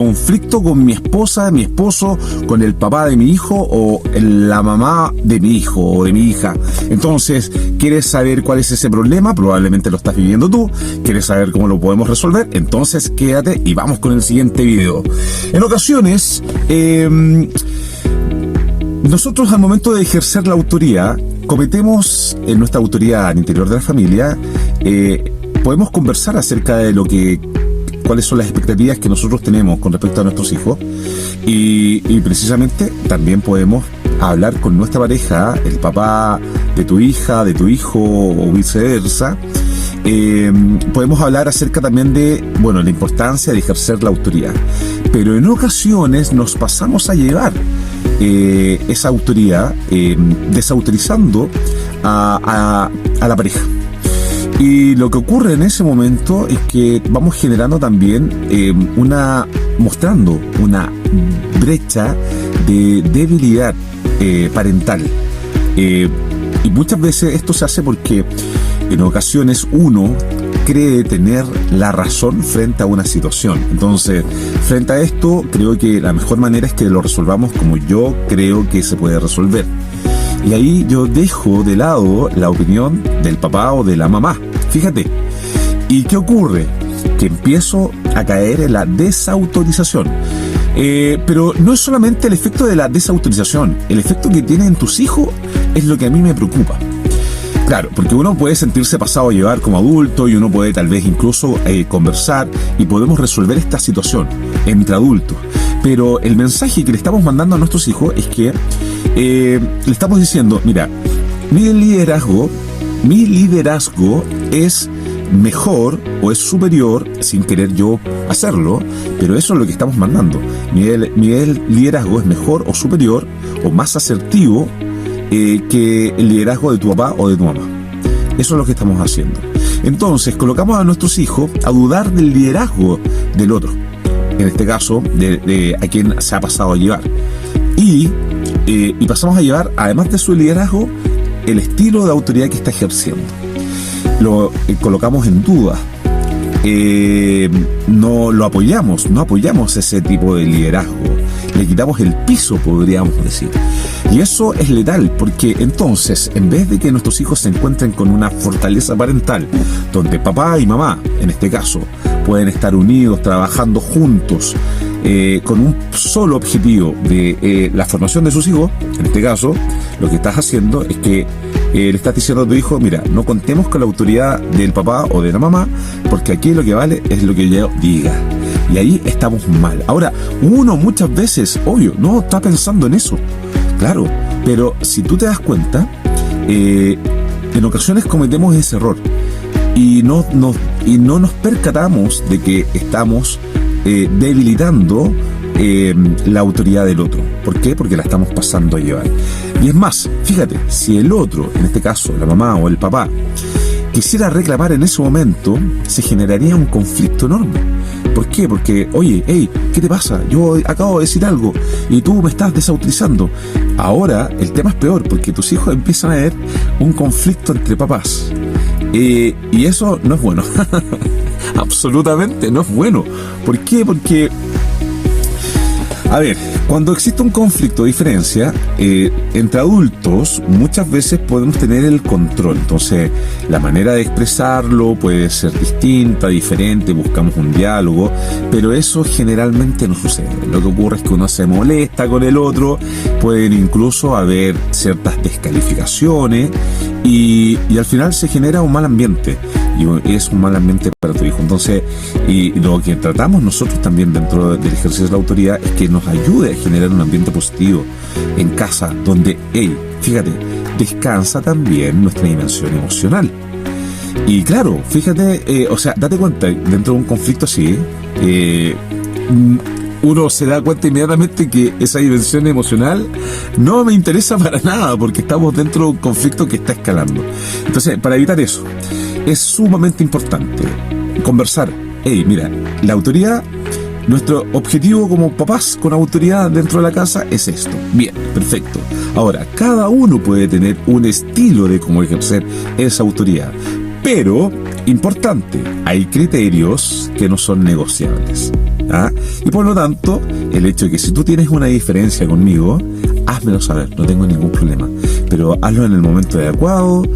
conflicto con mi esposa, mi esposo, con el papá de mi hijo o la mamá de mi hijo o de mi hija. Entonces, ¿quieres saber cuál es ese problema? Probablemente lo estás viviendo tú. ¿Quieres saber cómo lo podemos resolver? Entonces, quédate y vamos con el siguiente video. En ocasiones, nosotros al momento de ejercer la autoría, cometemos en nuestra autoridad al interior de la familia, podemos conversar acerca de cuáles son las expectativas que nosotros tenemos con respecto a nuestros hijos y precisamente también podemos hablar con nuestra pareja, el papá de tu hija, de tu hijo o viceversa. Podemos hablar acerca también de, la importancia de ejercer la autoridad, pero en ocasiones nos pasamos a llevar esa autoridad desautorizando a la pareja. Y lo que ocurre en ese momento es que vamos generando también mostrando una brecha de debilidad parental. Y muchas veces esto se hace porque en ocasiones uno cree tener la razón frente a una situación. Entonces, frente a esto, creo que la mejor manera es que lo resolvamos como yo creo que se puede resolver. Y ahí yo dejo de lado la opinión del papá o de la mamá. Fíjate. ¿Y qué ocurre? Que empiezo a caer en la desautorización. Pero no es solamente el efecto de la desautorización. El efecto que tiene en tus hijos es lo que a mí me preocupa. Claro, porque uno puede sentirse pasado a llevar como adulto y uno puede tal vez incluso conversar y podemos resolver esta situación entre adultos. Pero el mensaje que le estamos mandando a nuestros hijos es que le estamos diciendo, mira, mi liderazgo es mejor o es superior sin querer yo hacerlo, pero eso es lo que estamos mandando. Mi liderazgo es mejor o superior o más asertivo que el liderazgo de tu papá o de tu mamá. Eso es lo que estamos haciendo. Entonces colocamos a nuestros hijos a dudar del liderazgo del otro, en este caso de a quien se ha pasado a llevar, y pasamos a llevar, además de su liderazgo, el estilo de autoridad que está ejerciendo. Lo colocamos en duda. No lo apoyamos, no apoyamos ese tipo de liderazgo. Le quitamos el piso, podríamos decir. Y eso es letal, porque entonces, en vez de que nuestros hijos se encuentren con una fortaleza parental, donde papá y mamá, en este caso, pueden estar unidos, trabajando juntos, con un solo objetivo de la formación de sus hijos, en este caso, lo que estás haciendo es que le estás diciendo a tu hijo, mira, no contemos con la autoridad del papá o de la mamá, porque aquí lo que vale es lo que yo diga. Y ahí estamos mal. Ahora, uno muchas veces, obvio, no está pensando en eso. Claro, pero si tú te das cuenta, en ocasiones cometemos ese error y no nos percatamos de que estamos debilitando la autoridad del otro. ¿Por qué? Porque la estamos pasando a llevar. Y es más, fíjate, si el otro, en este caso la mamá o el papá, quisiera reclamar en ese momento, se generaría un conflicto enorme. ¿Por qué? Porque, oye, hey, ¿qué te pasa? Yo acabo de decir algo y tú me estás desautorizando. Ahora el tema es peor porque tus hijos empiezan a ver un conflicto entre papás. Y eso no es bueno. Absolutamente no es bueno. ¿Por qué? Porque, a ver, cuando existe un conflicto o diferencia entre adultos, muchas veces podemos tener el control. Entonces, la manera de expresarlo puede ser distinta, diferente, buscamos un diálogo, pero eso generalmente no sucede. Lo que ocurre es que uno se molesta con el otro, pueden incluso haber ciertas descalificaciones y al final se genera un mal ambiente. Y es un mal ambiente para tu hijo. Entonces, y lo que tratamos nosotros también dentro del ejercicio de la autoridad es que nos ayude a generar un ambiente positivo en casa, donde, fíjate, descansa también nuestra dimensión emocional. Y claro, fíjate, date cuenta, dentro de un conflicto así, uno se da cuenta inmediatamente que esa dimensión emocional no me interesa para nada, porque estamos dentro de un conflicto que está escalando. Entonces, para evitar eso, es sumamente importante conversar. Mira, la autoridad, nuestro objetivo como papás con autoridad dentro de la casa es esto. Bien, perfecto. Ahora, cada uno puede tener un estilo de cómo ejercer esa autoridad. Pero, importante, hay criterios que no son negociables. ¿ah? Y por lo tanto, el hecho de que si tú tienes una diferencia conmigo, házmelo saber, no tengo ningún problema. Pero hazlo en el momento adecuado,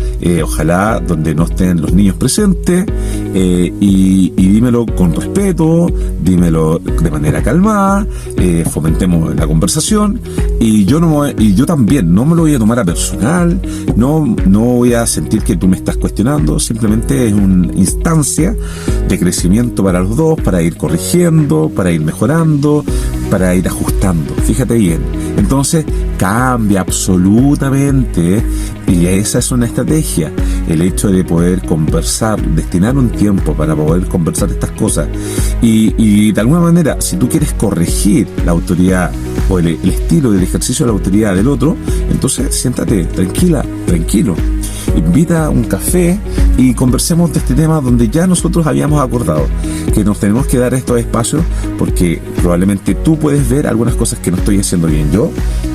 ojalá donde no estén los niños presentes, y dímelo con respeto, dímelo de manera calmada, fomentemos la conversación, y yo también no me lo voy a tomar a personal, no voy a sentir que tú me estás cuestionando, simplemente es una instancia de crecimiento para los dos, para ir corrigiendo, para ir mejorando, para ir ajustando. Fíjate bien. Entonces cambia absolutamente, y esa es una estrategia, el hecho de poder conversar, destinar un tiempo para poder conversar estas cosas, y de alguna manera, si tú quieres corregir la autoridad o el estilo del ejercicio de la autoridad del otro, entonces siéntate tranquilo, invita a un café y conversemos de este tema donde ya nosotros habíamos acordado que nos tenemos que dar estos espacios, porque probablemente tú puedes ver algunas cosas que no estoy haciendo bien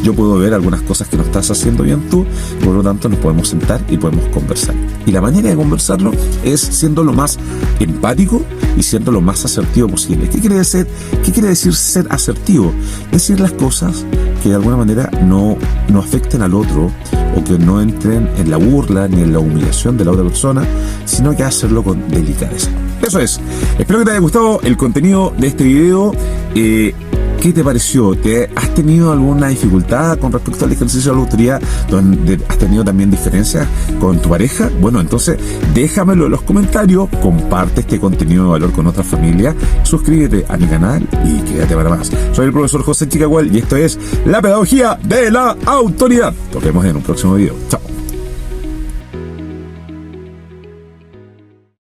yo puedo ver algunas cosas que no estás haciendo bien tú, por lo tanto nos podemos sentar y podemos conversar. Y la manera de conversarlo es siendo lo más empático y siendo lo más asertivo posible. ¿Qué quiere decir ser asertivo? Decir las cosas que de alguna manera no afecten al otro, o que no entren en la burla ni en la humillación de la otra persona, sino que hacerlo con delicadeza. Eso es. Espero que te haya gustado el contenido de este video. ¿Qué te pareció? ¿Has tenido alguna dificultad con respecto al ejercicio de la autoridad? ¿Has tenido también diferencias con tu pareja? Bueno, entonces déjamelo en los comentarios, comparte este contenido de valor con otras familias, suscríbete a mi canal y quédate para más. Soy el profesor José Chicahuel y esto es La Pedagogía de la Autoridad. Nos vemos en un próximo video. Chao.